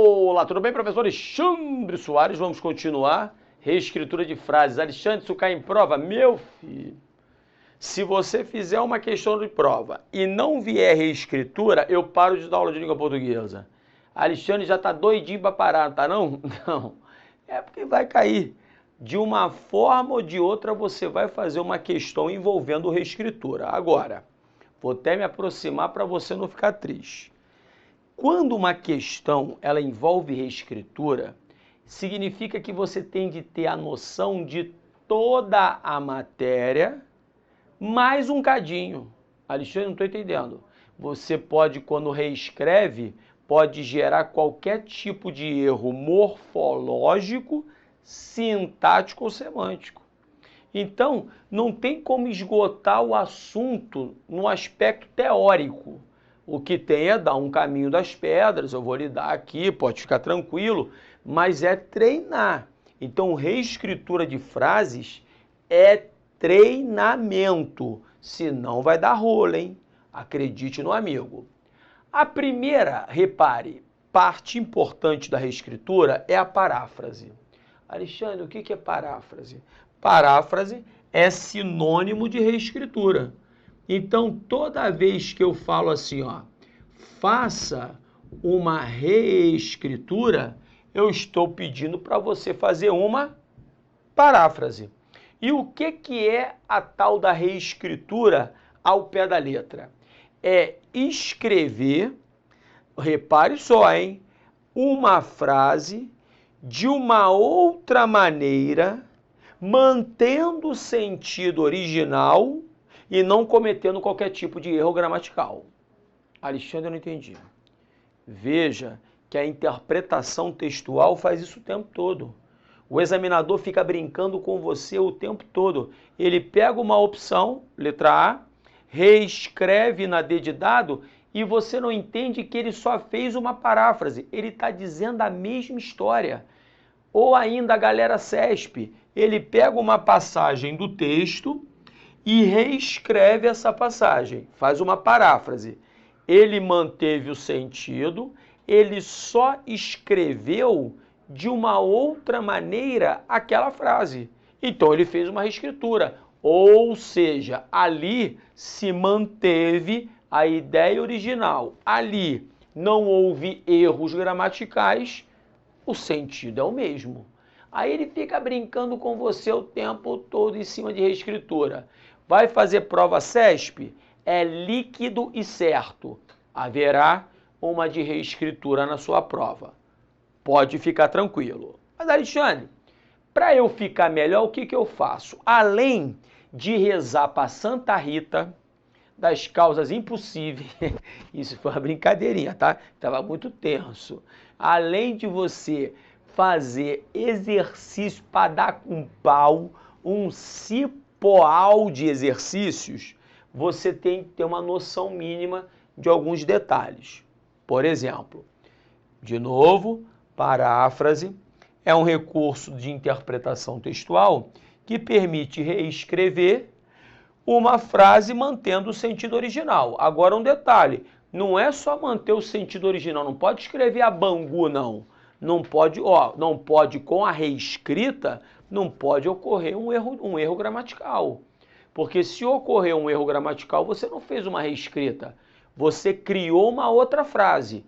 Olá, tudo bem, professor Alexandre Soares? Vamos continuar. Reescritura de frases. Alexandre, isso cai em prova? Meu filho, se você fizer uma questão de prova e não vier reescritura, eu paro de dar aula de língua portuguesa. Alexandre já tá doidinho para parar, tá não? Não. É porque vai cair. De uma forma ou de outra, você vai fazer uma questão envolvendo reescritura. Agora, vou até me aproximar para você não ficar triste. Quando uma questão ela envolve reescritura, significa que você tem de ter a noção de toda a matéria, mais um cadinho. Alexandre, não estou entendendo. Você pode, quando reescreve, pode gerar qualquer tipo de erro morfológico, sintático ou semântico. Então, não tem como esgotar o assunto no aspecto teórico. O que tem é dar um caminho das pedras, eu vou lhe dar aqui, pode ficar tranquilo, mas é treinar. Então, reescritura de frases é treinamento, senão vai dar rolo, hein? Acredite no amigo. A primeira, repare, parte importante da reescritura é a paráfrase. Alexandre, o que é paráfrase? Paráfrase é sinônimo de reescritura. Então, toda vez que eu falo assim, ó, faça uma reescritura, eu estou pedindo para você fazer uma paráfrase. E o que é a tal da reescritura ao pé da letra? É escrever, repare só, hein, uma frase de uma outra maneira, mantendo o sentido original e não cometendo qualquer tipo de erro gramatical. Alexandre, eu não entendi. Veja que a interpretação textual faz isso o tempo todo. O examinador fica brincando com você o tempo todo. Ele pega uma opção, letra A, reescreve na D de dado e você não entende que ele só fez uma paráfrase. Ele está dizendo a mesma história. Ou ainda a galera CESP, ele pega uma passagem do texto e reescreve essa passagem, faz uma paráfrase. Ele manteve o sentido, ele só escreveu de uma outra maneira aquela frase. Então ele fez uma reescritura, ou seja, ali se manteve a ideia original. Ali não houve erros gramaticais, o sentido é o mesmo. Aí ele fica brincando com você o tempo todo em cima de reescritura. Vai fazer prova CESP? É líquido e certo. Haverá uma de reescritura na sua prova. Pode ficar tranquilo. Mas, Alexandre, para eu ficar melhor, o que eu faço? Além de rezar para Santa Rita, das causas impossíveis, isso foi uma brincadeirinha, tá? Estava muito tenso. Além de você fazer exercício para dar com pau, um cipoal de exercícios, você tem que ter uma noção mínima de alguns detalhes. Por exemplo, de novo, paráfrase é um recurso de interpretação textual que permite reescrever uma frase mantendo o sentido original. Agora um detalhe, não é só manter o sentido original, não pode escrever a Bangu, não. Não pode, não pode com a reescrita, não pode ocorrer um erro gramatical. Porque se ocorrer um erro gramatical, você não fez uma reescrita, você criou uma outra frase.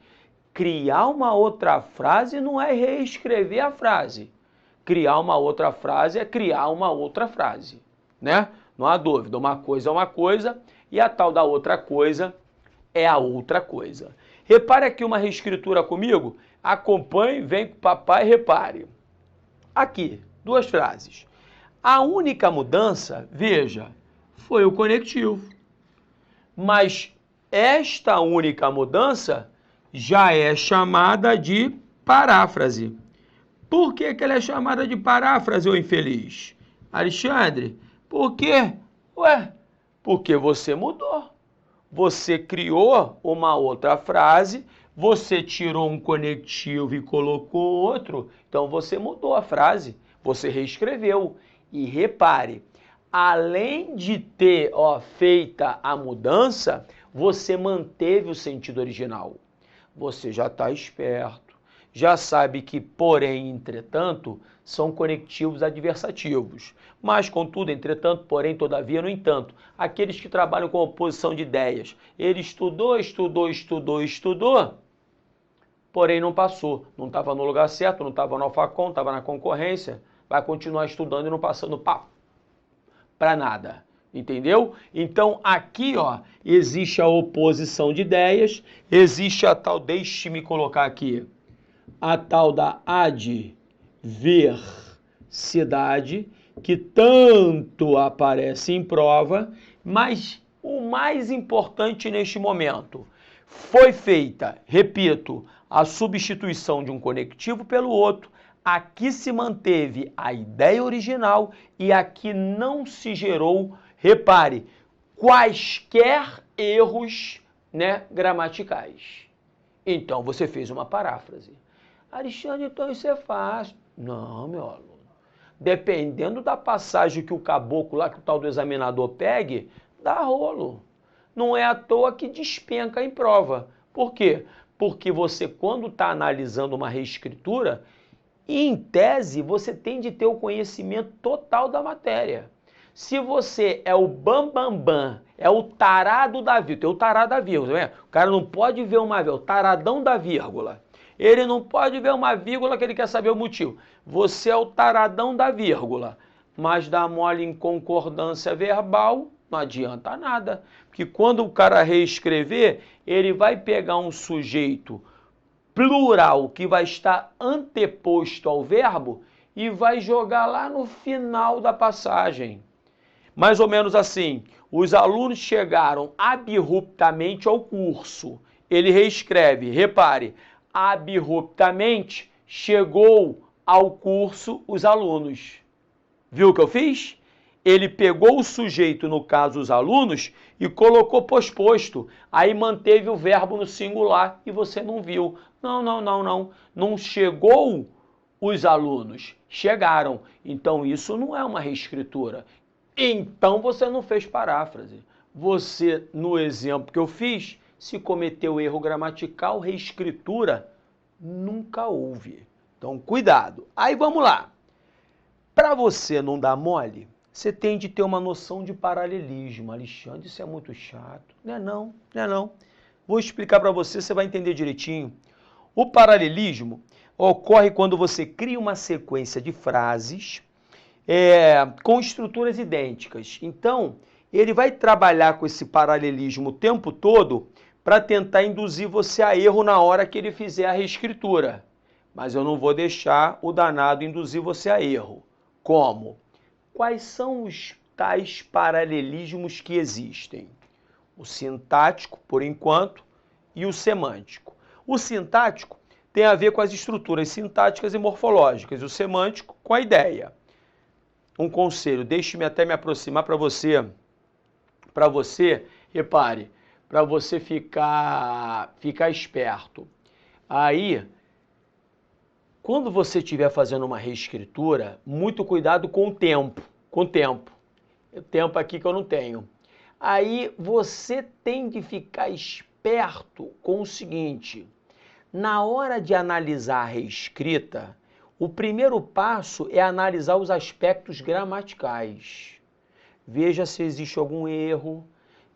Criar uma outra frase não é reescrever a frase. Criar uma outra frase é criar uma outra frase, né? Não há dúvida, uma coisa é uma coisa e a tal da outra coisa é a outra coisa. Repare aqui uma reescritura comigo, acompanhe, vem com o papai e repare. Aqui, duas frases. A única mudança, veja, foi o conectivo. Mas esta única mudança já é chamada de paráfrase. Por que ela é chamada de paráfrase, ô infeliz? Alexandre, por quê? Ué, porque você mudou. Você criou uma outra frase, você tirou um conectivo e colocou outro, então você mudou a frase, você reescreveu. E repare, além de ter feita a mudança, você manteve o sentido original. Você já está esperto, já sabe que porém, entretanto, são conectivos adversativos. Mas, contudo, entretanto, porém, todavia, no entanto, aqueles que trabalham com oposição de ideias, ele estudou, porém não passou. Não estava no lugar certo, não estava no Alfacom, estava na concorrência, vai continuar estudando e não passando para nada. Entendeu? Então, aqui, ó, existe a oposição de ideias, existe a tal, deixe-me colocar aqui, a tal da adversidade, que tanto aparece em prova, mas o mais importante neste momento, foi feita, repito, a substituição de um conectivo pelo outro, aqui se manteve a ideia original e aqui não se gerou, repare, quaisquer erros, né, gramaticais. Então, você fez uma paráfrase. Alexandre, então isso é fácil. Não, meu aluno. Dependendo da passagem que o caboclo lá, que o tal do examinador pegue, dá rolo. Não é à toa que despenca em prova. Por quê? Porque você, quando está analisando uma reescritura, em tese, você tem de ter o conhecimento total da matéria. Se você é o bambambam, é o tarado da vírgula, tem o tarado da vírgula, né? O cara não pode ver uma vírgula, o taradão da vírgula. Ele não pode ver uma vírgula que ele quer saber o motivo. Você é o taradão da vírgula, mas dá mole em concordância verbal, não adianta nada. Porque quando o cara reescrever, ele vai pegar um sujeito plural que vai estar anteposto ao verbo e vai jogar lá no final da passagem. Mais ou menos assim, os alunos chegaram abruptamente ao curso. Ele reescreve, repare, abruptamente chegou ao curso os alunos. Viu o que eu fiz? Ele pegou o sujeito, no caso os alunos, e colocou posposto. Aí manteve o verbo no singular e você não viu. Não. Não chegou os alunos, chegaram. Então isso não é uma reescritura. Então você não fez paráfrase. Você, no exemplo que eu fiz, se cometeu erro gramatical, reescritura, nunca houve. Então, cuidado. Aí vamos lá. Para você não dar mole, você tem de ter uma noção de paralelismo. Alexandre, isso é muito chato. Não é não. Vou explicar para você, você vai entender direitinho. O paralelismo ocorre quando você cria uma sequência de frases com estruturas idênticas. Então, ele vai trabalhar com esse paralelismo o tempo todo para tentar induzir você a erro na hora que ele fizer a reescritura. Mas eu não vou deixar o danado induzir você a erro. Como? Quais são os tais paralelismos que existem? O sintático, por enquanto, e o semântico. O sintático tem a ver com as estruturas sintáticas e morfológicas, e o semântico com a ideia. Um conselho, deixe-me até me aproximar para você, repare, para você ficar esperto. Aí, quando você estiver fazendo uma reescritura, muito cuidado com o tempo. O tempo aqui que eu não tenho. Aí você tem de ficar esperto com o seguinte: na hora de analisar a reescrita, o primeiro passo é analisar os aspectos gramaticais. Veja se existe algum erro,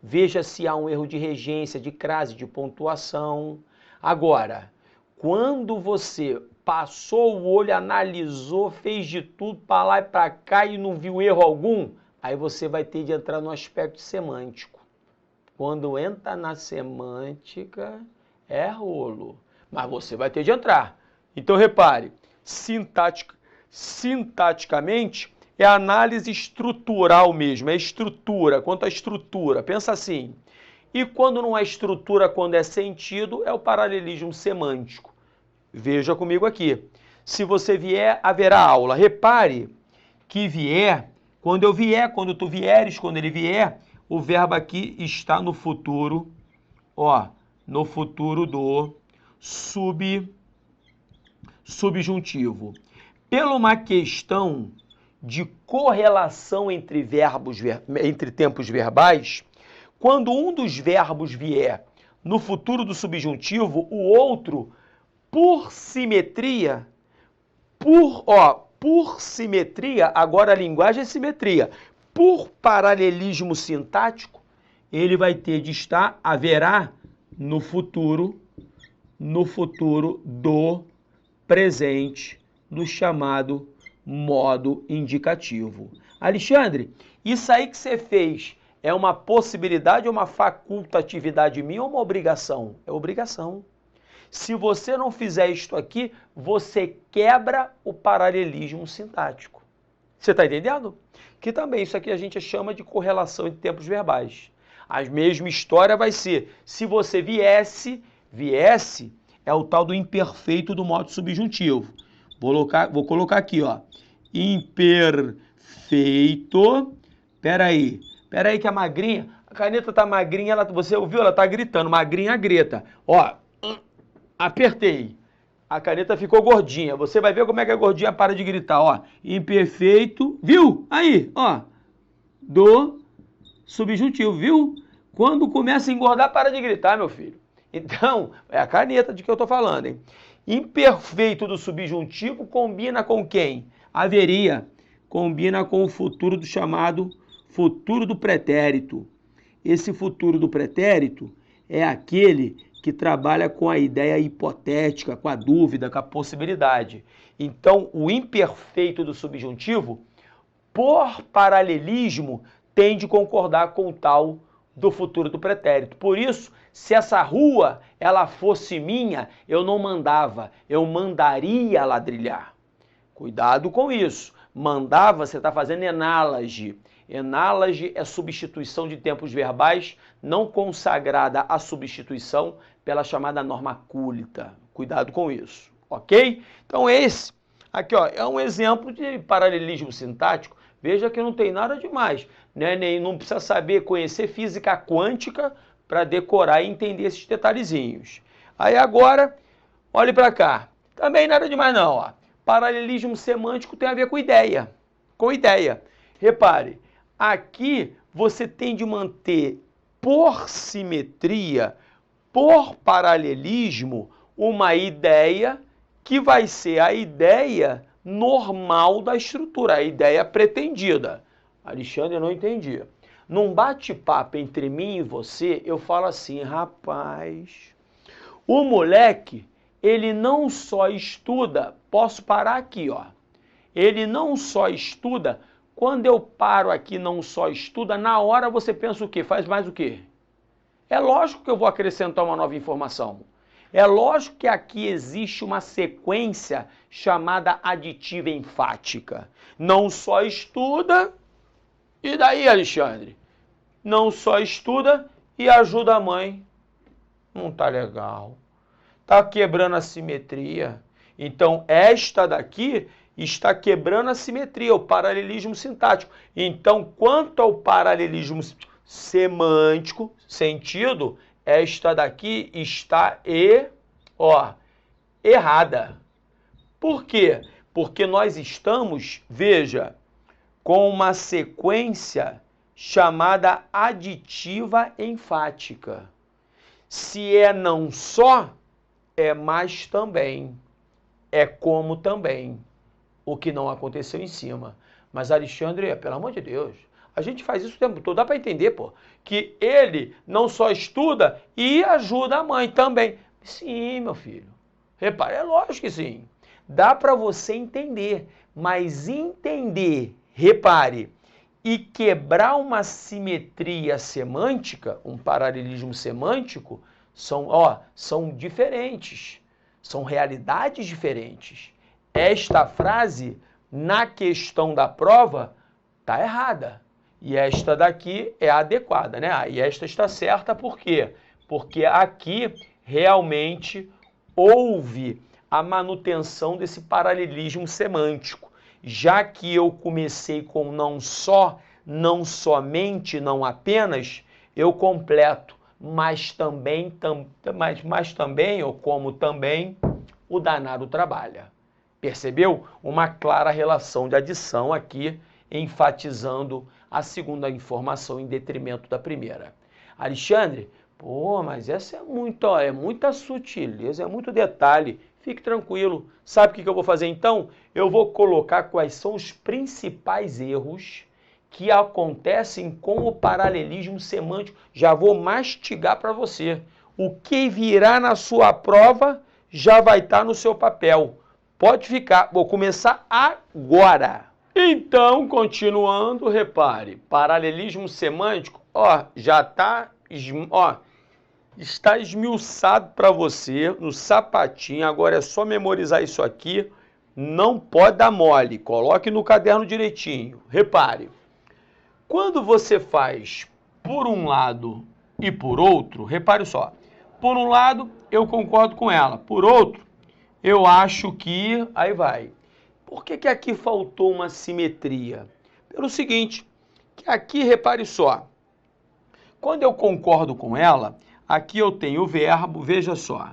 veja se há um erro de regência, de crase, de pontuação. Agora, quando você passou o olho, analisou, fez de tudo para lá e para cá e não viu erro algum, aí você vai ter de entrar no aspecto semântico. Quando entra na semântica, é rolo. Mas você vai ter de entrar. Então, repare, sintaticamente é análise estrutural mesmo, é estrutura, quanto à estrutura. Pensa assim. E quando não é estrutura, quando é sentido, é o paralelismo semântico. Veja comigo aqui. Se você vier, haverá aula. Repare que vier, quando tu vieres, quando ele vier, o verbo aqui está no futuro, no futuro do subjuntivo. Pela uma questão de correlação entre tempos verbais, quando um dos verbos vier no futuro do subjuntivo, o outro Por simetria, por simetria, agora a linguagem é simetria. Por paralelismo sintático, ele vai ter de estar, haverá no futuro do presente, no chamado modo indicativo. Alexandre, isso aí que você fez é uma possibilidade ou uma facultatividade minha ou uma obrigação? É obrigação. Se você não fizer isto aqui, você quebra o paralelismo sintático. Você está entendendo? Que também isso aqui a gente chama de correlação entre tempos verbais. A mesma história vai ser, se você viesse é o tal do imperfeito do modo subjuntivo. Vou colocar aqui, ó. Imperfeito. Peraí que a magrinha, a caneta tá magrinha, você ouviu? Ela tá gritando, magrinha grita. Ó, apertei. A caneta ficou gordinha. Você vai ver como é que a gordinha para de gritar, ó. Imperfeito, viu? Aí, ó. Do subjuntivo, viu? Quando começa a engordar, para de gritar, meu filho. Então, é a caneta de que eu tô falando, hein? Imperfeito do subjuntivo combina com quem? Haveria. Combina com o futuro do chamado futuro do pretérito. Esse futuro do pretérito é aquele que trabalha com a ideia hipotética, com a dúvida, com a possibilidade. Então, o imperfeito do subjuntivo, por paralelismo, tem de concordar com o tal do futuro do pretérito. Por isso, se essa rua ela fosse minha, eu não mandava, eu mandaria ladrilhar. Cuidado com isso. Mandava, você está fazendo enáloge. Enáloge é substituição de tempos verbais não consagrada à substituição pela chamada norma culta. Cuidado com isso, ok? Então esse aqui, ó, é um exemplo de paralelismo sintático. Veja que não tem nada demais, né? Nem não precisa saber conhecer física quântica para decorar e entender esses detalhezinhos. Aí agora, olhe para cá. Também nada demais não, ó. Paralelismo semântico tem a ver com ideia. Com ideia. Repare, aqui você tem de manter por simetria, por paralelismo, uma ideia que vai ser a ideia normal da estrutura, a ideia pretendida. Alexandre, eu não entendi. Num bate-papo entre mim e você, eu falo assim, rapaz, o moleque, ele não só estuda, posso parar aqui, ó. Ele não só estuda, quando eu paro aqui, não só estuda, na hora você pensa o quê? Faz mais o quê? É lógico que eu vou acrescentar uma nova informação. É lógico que aqui existe uma sequência chamada aditiva enfática. Não só estuda, e daí, Alexandre? Não só estuda e ajuda a mãe. Não tá legal. Tá quebrando a simetria. Então, esta daqui está quebrando a simetria, o paralelismo sintático. Então, quanto ao paralelismo semântico, sentido, esta daqui está errada. Por quê? Porque nós estamos, veja, com uma sequência chamada aditiva enfática. Se é não só, é mas também, é como também, o que não aconteceu em cima. Mas Alexandre, pelo amor de Deus, a gente faz isso o tempo todo, dá para entender, pô, que ele não só estuda e ajuda a mãe também. Sim, meu filho, repare, é lógico que sim, dá para você entender, mas entender, repare, e quebrar uma simetria semântica, um paralelismo semântico, são diferentes, são realidades diferentes. Esta frase, na questão da prova, está errada. E esta daqui é adequada, né? E esta está certa por quê? Porque aqui realmente houve a manutenção desse paralelismo semântico. Já que eu comecei com não só, não somente, não apenas, eu completo, mas também, ou como também, o danado trabalha. Percebeu? Uma clara relação de adição aqui, enfatizando a segunda informação em detrimento da primeira. Alexandre, pô, mas essa é muita sutileza, é muito detalhe. Fique tranquilo. Sabe o que eu vou fazer então? Eu vou colocar quais são os principais erros que acontecem com o paralelismo semântico. Já vou mastigar para você. O que virá na sua prova já vai estar no seu papel. Pode ficar. Vou começar agora. Então, continuando, repare. Paralelismo semântico, já está, está esmiuçado para você no sapatinho. Agora é só memorizar isso aqui. Não pode dar mole. Coloque no caderno direitinho. Repare. Quando você faz por um lado e por outro, repare só. Por um lado, eu concordo com ela. Por outro, eu acho que... Aí vai. Por que aqui faltou uma simetria? Pelo seguinte, que aqui, repare só. Quando eu concordo com ela, aqui eu tenho o verbo, veja só.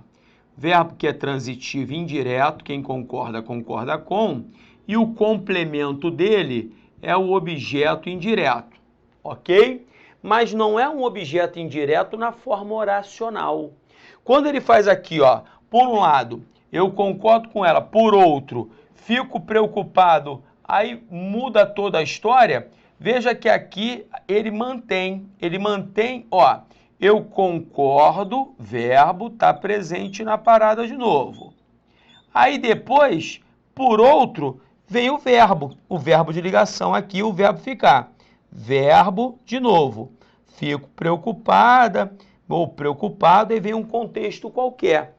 Verbo que é transitivo indireto, quem concorda, concorda com. E o complemento dele é o objeto indireto, ok? Mas não é um objeto indireto na forma oracional. Quando ele faz aqui, por um lado, eu concordo com ela, por outro, fico preocupado, aí muda toda a história. Veja que aqui ele mantém, eu concordo, verbo, está presente na parada de novo. Aí depois, por outro, vem o verbo de ligação aqui, o verbo ficar. Verbo, de novo, fico preocupada ou preocupado, e vem um contexto qualquer.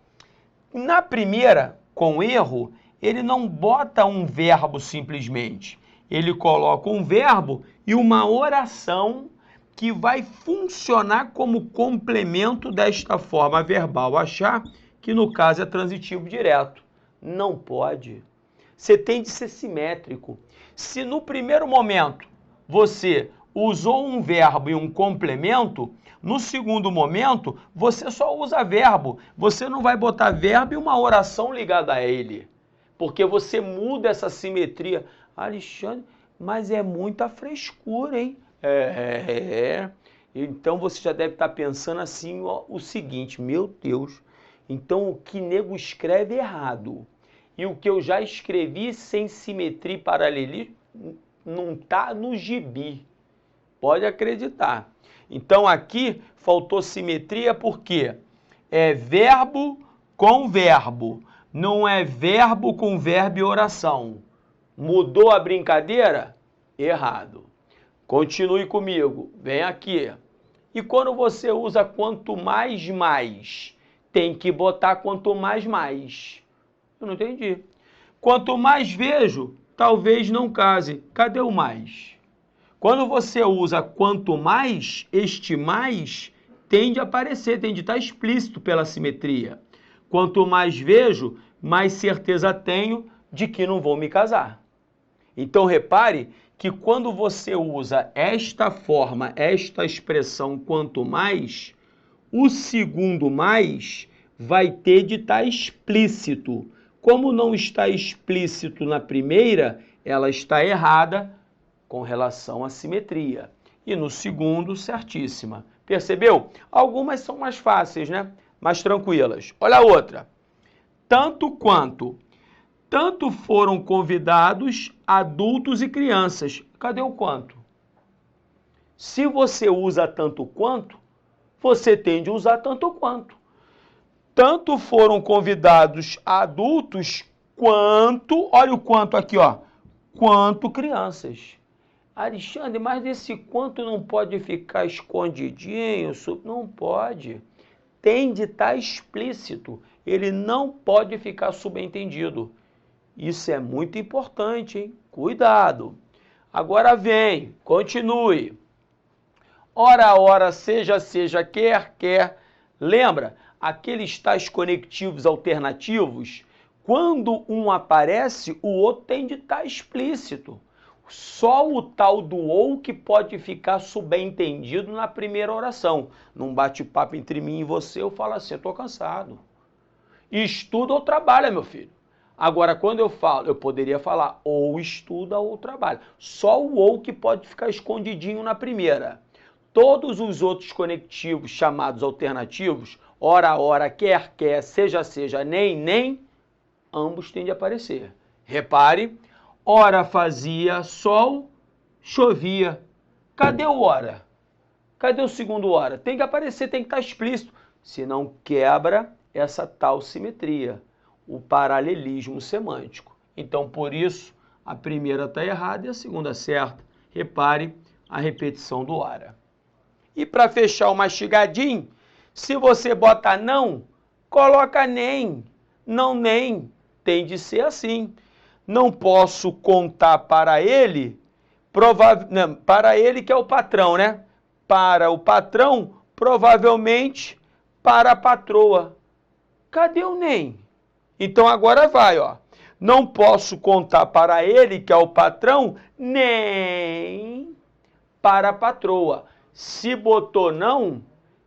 Na primeira, com erro, ele não bota um verbo simplesmente. Ele coloca um verbo e uma oração que vai funcionar como complemento desta forma verbal achar, que no caso é transitivo direto. Não pode. Você tem de ser simétrico. Se no primeiro momento você usou um verbo e um complemento, no segundo momento você só usa verbo. Você não vai botar verbo e uma oração ligada a ele. Porque você muda essa simetria. Alexandre, mas é muita frescura, hein? Então você já deve estar pensando assim, o seguinte, meu Deus, então o que nego escreve errado e o que eu já escrevi sem simetria e paralelismo não está no gibi. Pode acreditar. Então aqui faltou simetria porque é verbo com verbo, não é verbo com verbo e oração. Mudou a brincadeira? Errado. Continue comigo, vem aqui. E quando você usa quanto mais, mais, tem que botar quanto mais, mais. Eu não entendi. Quanto mais vejo, talvez não case. Cadê o mais? Quando você usa quanto mais, este mais tende a aparecer, tende a estar explícito pela simetria. Quanto mais vejo, mais certeza tenho de que não vou me casar. Então repare que quando você usa esta forma, esta expressão quanto mais, o segundo mais vai ter de estar explícito. Como não está explícito na primeira, ela está errada com relação à simetria. E no segundo, certíssima. Percebeu? Algumas são mais fáceis, né? Mais tranquilas. Olha a outra. Tanto quanto. Tanto foram convidados adultos e crianças. Cadê o quanto? Se você usa tanto quanto, você tem de usar tanto quanto. Tanto foram convidados adultos quanto, olha o quanto aqui, quanto crianças. Alexandre, mas esse quanto não pode ficar escondidinho? Não pode. Tem de estar explícito. Ele não pode ficar subentendido. Isso é muito importante, hein? Cuidado. Agora vem, continue. Ora, ora, seja, seja, quer, quer. Lembra? Aqueles tais conectivos alternativos, quando um aparece, o outro tem de estar explícito. Só o tal do ou que pode ficar subentendido na primeira oração. Num bate-papo entre mim e você, eu falo assim, eu estou cansado. Estuda ou trabalha, meu filho. Agora, quando eu falo, eu poderia falar ou estuda ou trabalha. Só o ou que pode ficar escondidinho na primeira. Todos os outros conectivos chamados alternativos, ora, ora, quer, quer, seja, seja, nem, nem, ambos têm de aparecer. Repare, ora fazia sol, chovia. Cadê o ora? Cadê o segundo ora? Tem que aparecer, tem que estar explícito. Senão quebra essa tal simetria, o paralelismo semântico. Então, por isso, a primeira está errada e a segunda certa. Repare a repetição do ora. E para fechar o mastigadinho, se você bota não, coloca nem. Não nem. Tem de ser assim. Não posso contar para ele, para ele que é o patrão, né? Para o patrão, provavelmente para a patroa. Cadê o nem? Então agora vai, ó. Não posso contar para ele, que é o patrão, nem para a patroa. Se botou não,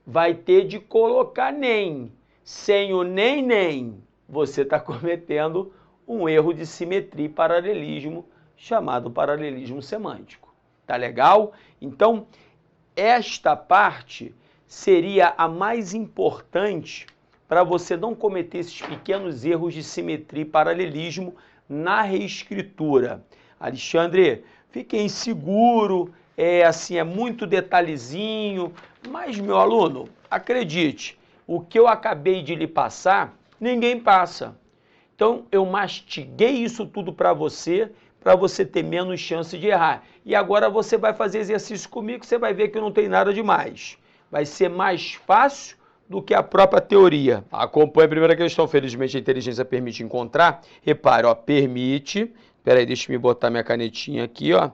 vai ter de colocar nem. Sem o nem, você está cometendo um erro de simetria e paralelismo, chamado paralelismo semântico. Tá legal? Então, esta parte seria a mais importante para você não cometer esses pequenos erros de simetria e paralelismo na reescritura. Alexandre, fiquei inseguro, é muito detalhezinho, mas, meu aluno, acredite, o que eu acabei de lhe passar, ninguém passa. Então, eu mastiguei isso tudo para você ter menos chance de errar. E agora você vai fazer exercício comigo, você vai ver que não tem nada demais. Vai ser mais fácil do que a própria teoria. Acompanhe a primeira questão. Felizmente, a inteligência permite encontrar. Repare, ó, permite. Peraí, deixa eu botar minha canetinha aqui, ó.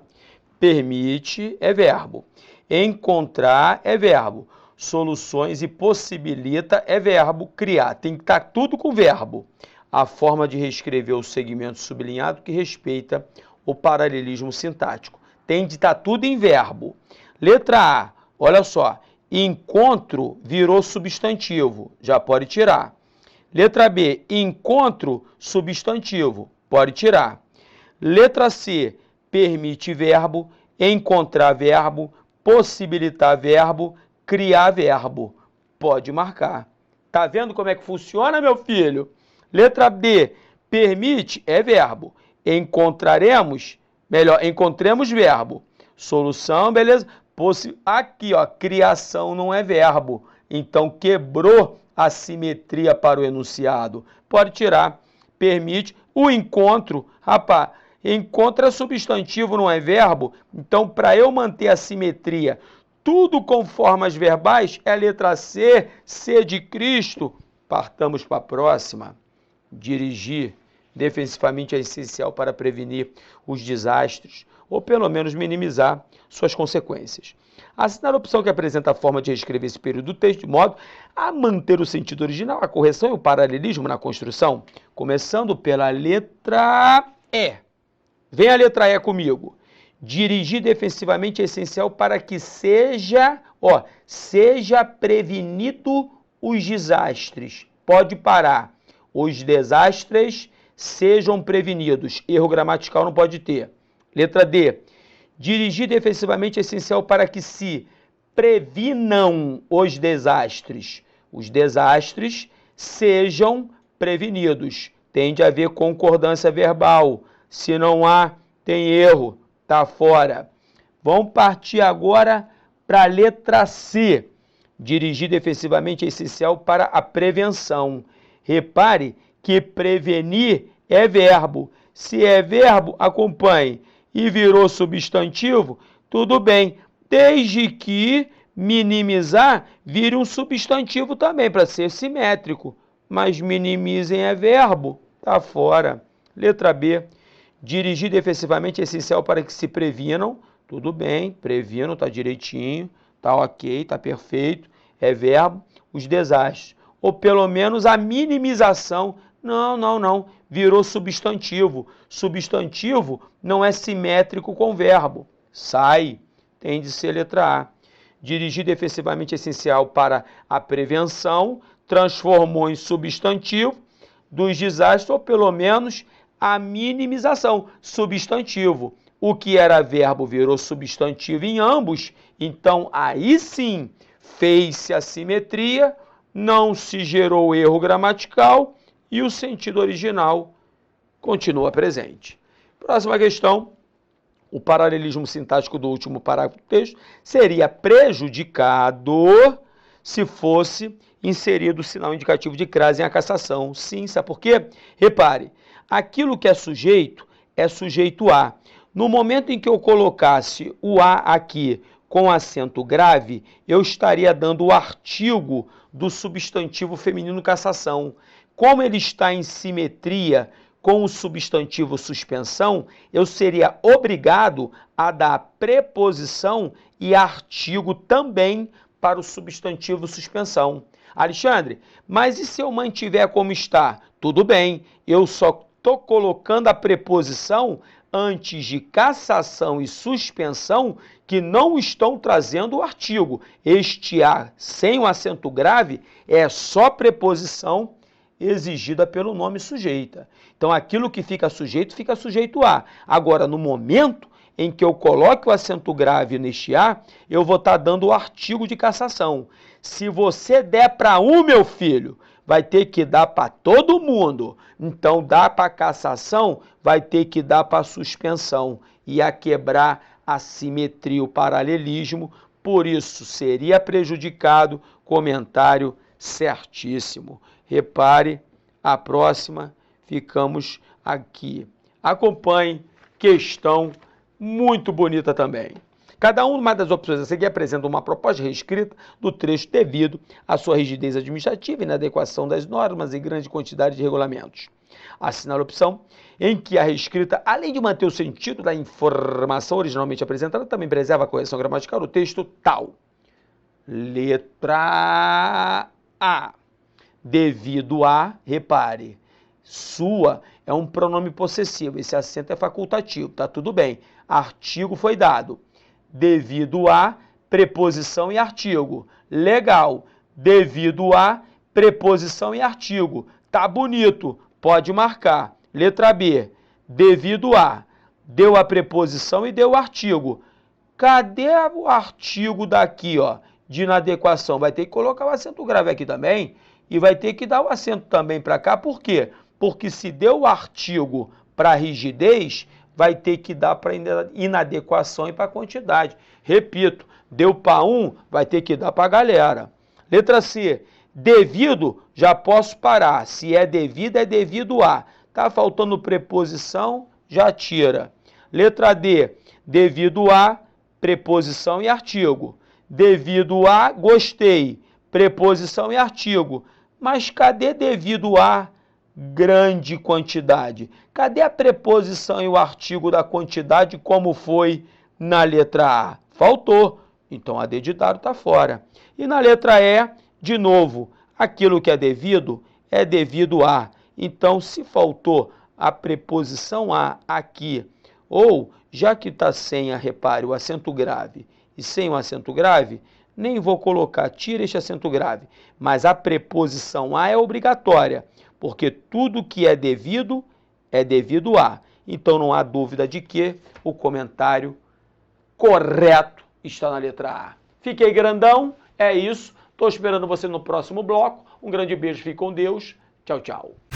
Permite é verbo. Encontrar é verbo. Soluções e possibilita é verbo. Criar. Tem que estar tudo com verbo. A forma de reescrever o segmento sublinhado que respeita o paralelismo sintático. Tem de estar tudo em verbo. Letra A, olha só. Encontro virou substantivo. Já pode tirar. Letra B, encontro substantivo. Pode tirar. Letra C, permite verbo, encontrar verbo, possibilitar verbo, criar verbo. Pode marcar. Tá vendo como é que funciona, meu filho? Letra D, permite é verbo. Encontraremos, melhor, encontremos verbo. Solução, beleza? Aqui, ó, criação não é verbo. Então, quebrou a simetria para o enunciado. Pode tirar. Permite. O encontro, rapaz, encontro é substantivo, não é verbo. Então, para eu manter a simetria, tudo com formas verbais, é a letra C, C de Cristo. Partamos para a próxima. Dirigir defensivamente é essencial para prevenir os desastres, ou pelo menos minimizar suas consequências. Assinar a opção que apresenta a forma de reescrever esse período do texto de modo a manter o sentido original, a correção e o paralelismo na construção, começando pela letra E. Vem a letra E comigo. Dirigir defensivamente é essencial para que seja prevenido os desastres. Pode parar. Os desastres sejam prevenidos. Erro gramatical não pode ter. Letra D. Dirigir defensivamente é essencial para que se previnam os desastres. Os desastres sejam prevenidos. Tem de haver concordância verbal. Se não há, tem erro. Está fora. Vamos partir agora para a letra C. Dirigir defensivamente é essencial para a prevenção. Repare que prevenir é verbo. Se é verbo, acompanhe. E virou substantivo, tudo bem. Desde que minimizar vire um substantivo também, para ser simétrico. Mas minimizem é verbo. Está fora. Letra B. Dirigir defensivamente é essencial para que se previnam. Tudo bem, previnam, está direitinho. Está ok, está perfeito. É verbo. Os desastres. Ou pelo menos a minimização. Não. Virou substantivo. Substantivo não é simétrico com verbo. Sai. Tem de ser letra A. Dirigir defensivamente é essencial para a prevenção. Transformou em substantivo dos desastres, ou pelo menos a minimização. Substantivo. O que era verbo virou substantivo em ambos. Então, aí sim, fez-se a simetria, não se gerou erro gramatical e o sentido original continua presente. Próxima questão. O paralelismo sintático do último parágrafo do texto seria prejudicado se fosse inserido o sinal indicativo de crase em a cassação. Sim, sabe por quê? Repare, aquilo que é sujeito a. No momento em que eu colocasse o a aqui com acento grave, eu estaria dando o artigo do substantivo feminino cassação. Como ele está em simetria com o substantivo suspensão, eu seria obrigado a dar preposição e artigo também para o substantivo suspensão. Alexandre, mas e se eu mantiver como está? Tudo bem, eu só estou colocando a preposição antes de cassação e suspensão que não estão trazendo o artigo. Este a sem o acento grave é só preposição exigida pelo nome sujeita. Então, aquilo que fica sujeito a. Agora, no momento em que eu coloque o acento grave neste a, eu vou estar dando o artigo de cassação. Se você der para um, meu filho, vai ter que dar para todo mundo. Então, dá para cassação, vai ter que dar para suspensão. E a quebrar a simetria, o paralelismo, por isso seria prejudicado. Comentário certíssimo. Repare, a próxima, ficamos aqui. Acompanhe, questão muito bonita também. Cada uma das opções a seguir apresenta uma proposta reescrita do trecho devido à sua rigidez administrativa, inadequação das normas e grande quantidade de regulamentos. Assinale a opção em que a reescrita, além de manter o sentido da informação originalmente apresentada, também preserva a correção gramatical do texto tal. Letra A. Devido a, repare, sua é um pronome possessivo, esse acento é facultativo, tá tudo bem. Artigo foi dado. Devido a, preposição e artigo. Legal. Devido a, preposição e artigo. Tá bonito, pode marcar. Letra B. Devido a, deu a preposição e deu o artigo. Cadê o artigo daqui, ó, de inadequação? Vai ter que colocar o acento grave aqui também. E vai ter que dar o acento também para cá, por quê? Porque se deu o artigo para rigidez, vai ter que dar para inadequação e para quantidade. Repito, deu para um, vai ter que dar para a galera. Letra C, devido, já posso parar. Se é devido a. Tá faltando preposição, já tira. Letra D, devido a, preposição e artigo. Devido a, gostei, preposição e artigo. Mas cadê devido a grande quantidade? Cadê a preposição e o artigo da quantidade como foi na letra A? Faltou. Então, a D de dado está fora. E na letra E, de novo, aquilo que é devido a. Então, se faltou a preposição a aqui, ou já que está sem, repare, o acento grave e sem o acento grave, nem vou colocar, tira este acento grave, mas a preposição a é obrigatória, porque tudo que é devido a. Então não há dúvida de que o comentário correto está na letra A. Fiquei grandão, é isso. Estou esperando você no próximo bloco. Um grande beijo, fique com Deus. Tchau, tchau.